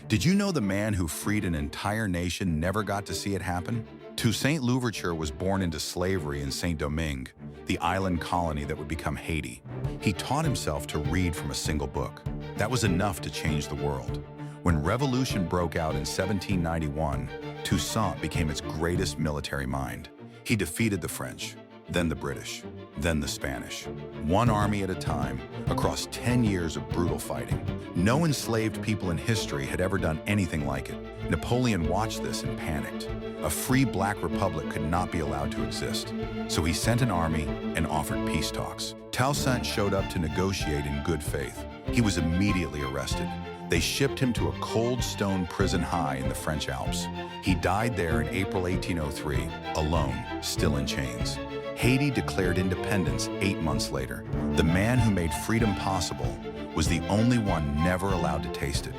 Did you know the man who freed an entire nation never got to see it happen? Toussaint Louverture was born into slavery in Saint-Domingue, the island colony that would become Haiti. He taught himself to read from a single book. That was enough to change the world. When revolution broke out in 1791, Toussaint became its greatest military mind. He defeated the French, then the British, then the Spanish. One army at a time, across 10 years of brutal fighting. No enslaved people in history had ever done anything like it. Napoleon watched this and panicked. A free black republic could not be allowed to exist. So he sent an army and offered peace talks. Toussaint showed up to negotiate in good faith. He was immediately arrested. They shipped him to a cold stone prison high in the French Alps. He died there in April 1803, alone, still in chains. Haiti declared independence 8 months later. The man who made freedom possible was the only one never allowed to taste it.